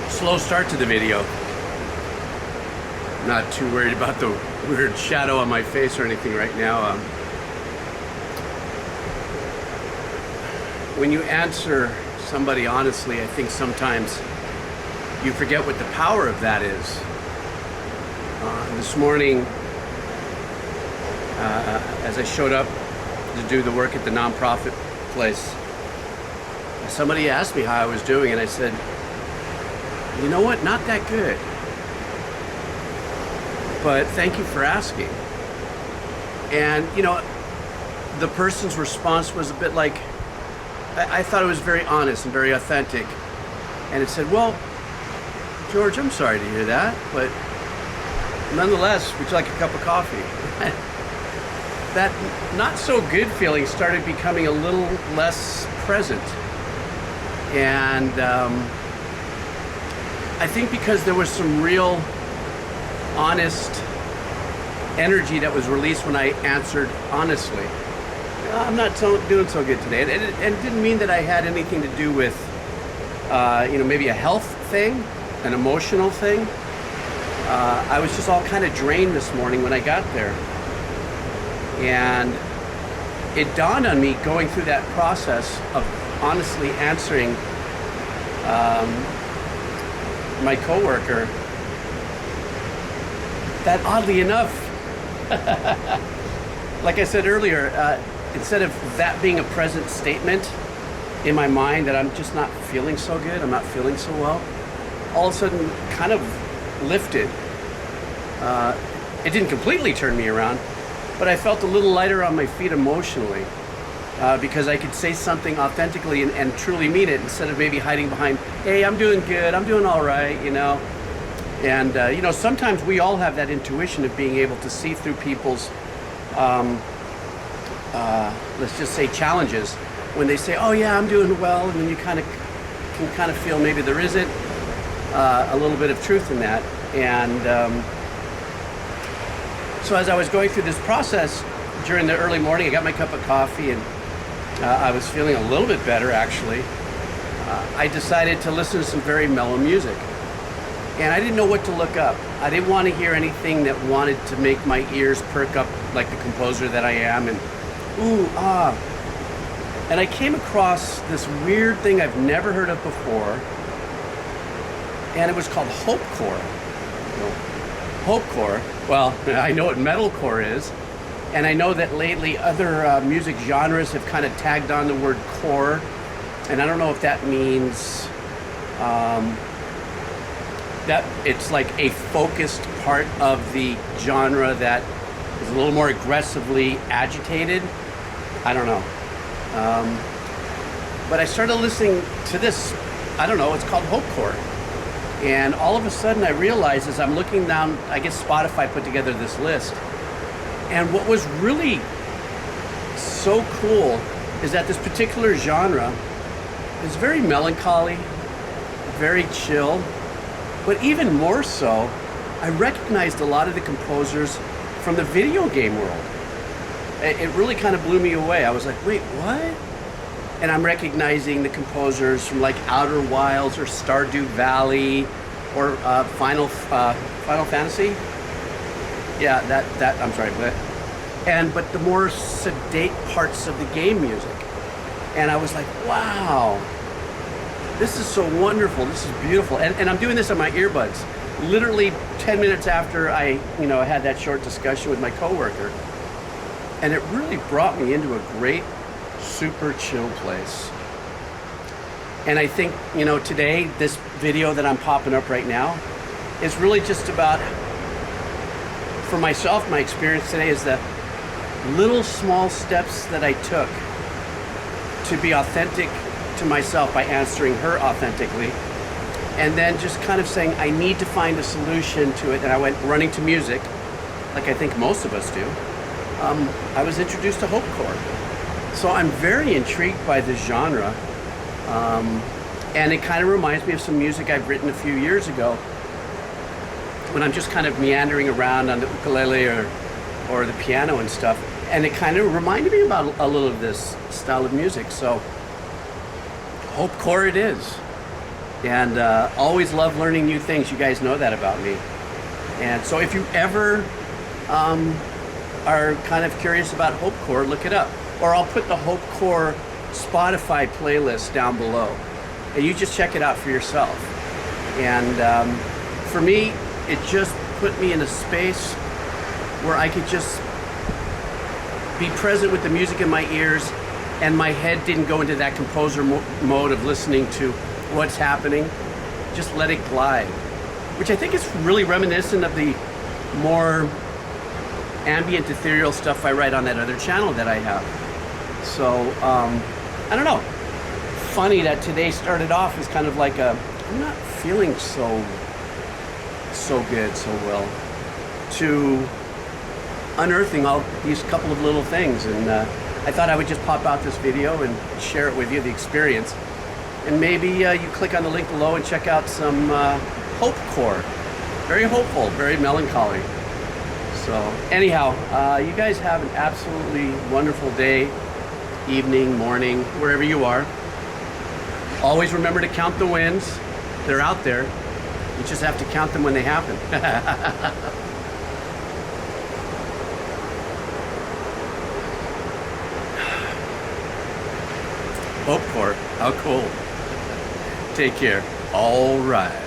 Slow start to the video. Not too worried about the weird shadow on my face or anything right now. When you answer somebody honestly, I think sometimes you forget what the power of that is. This morning, as I showed up to do the work at the nonprofit place, somebody asked me how I was doing, and I said, you know what, not that good. But thank you for asking. And, you know, the person's response was a bit like, I thought it was very honest and very authentic. And it said, well, George, I'm sorry to hear that, but nonetheless, would you like a cup of coffee? That not so good feeling started becoming a little less present. And I think because there was some real honest energy that was released when I answered honestly. I'm not doing so good today. And it didn't mean that I had anything to do with, maybe a health thing, an emotional thing. I was just all kind of drained this morning when I got there. And it dawned on me going through that process of honestly answering my coworker that oddly enough, like I said earlier, instead of that being a present statement in my mind that I'm just not feeling so good, I'm not feeling so well, all of a sudden kind of lifted. It didn't completely turn me around, but I felt a little lighter on my feet emotionally because I could say something authentically and truly mean it instead of maybe hiding behind, hey, I'm doing good, I'm doing all right, you know. And, sometimes we all have that intuition of being able to see through people's, let's just say, challenges. When they say, oh, yeah, I'm doing well, and then you can kind of feel maybe there isn't a little bit of truth in that. And so as I was going through this process during the early morning, I got my cup of coffee, and I was feeling a little bit better, actually. I decided to listen to some very mellow music. And I didn't know what to look up. I didn't want to hear anything that wanted to make my ears perk up like the composer that I am, and ooh, ah. And I came across this weird thing I've never heard of before, and it was called Hopecore. Hopecore, well, I know what metalcore is, and I know that lately other music genres have kind of tagged on the word core, and I don't know if that means that it's like a focused part of the genre that is a little more aggressively agitated. I don't know. But I started listening to this, I don't know, it's called Hopecore. And all of a sudden I realized as I'm looking down, I guess Spotify put together this list. And what was really so cool is that this particular genre is very melancholy, very chill. But even more so, I recognized a lot of the composers from the video game world. It really kind of blew me away. I was like, wait, what? And I'm recognizing the composers from like Outer Wilds or Stardew Valley or Final Fantasy. Yeah, that I'm sorry, but the more sedate parts of the game music. And I was like, wow. This is so wonderful. This is beautiful. And I'm doing this on my earbuds. Literally 10 minutes after I had that short discussion with my coworker. And it really brought me into a great, super chill place. And I think, today, this video that I'm popping up right now is really just about, for myself, my experience today is the little small steps that I took to be authentic to myself by answering her authentically, and then just kind of saying I need to find a solution to it. And I went running to music, like I think most of us do. I was introduced to Hopecore, so I'm very intrigued by this genre, and it kind of reminds me of some music I've written a few years ago when I'm just kind of meandering around on the ukulele or the piano and stuff, and it kind of reminded me about a little of this style of music. So Hopecore it is. And always love learning new things. You guys know that about me. And so if you ever are kind of curious about Hope Corps, look it up. Or I'll put the Hope Corps Spotify playlist down below. And you just check it out for yourself. And for me, it just put me in a space where I could just be present with the music in my ears, and my head didn't go into that composer mode of listening to what's happening. Just let it glide, which I think is really reminiscent of the more ambient, ethereal stuff I write on that other channel that I have. So, I don't know. Funny that today started off as kind of like I'm not feeling so good, so well, to unearthing all these couple of little things. And I thought I would just pop out this video and share it with you, the experience. And maybe you click on the link below and check out some Hope Corps. Very hopeful, very melancholy. So anyhow, you guys have an absolutely wonderful day, evening, morning, wherever you are. Always remember to count the wins. They're out there. You just have to count them when they happen. Hope Corps, how cool. Take care. All right.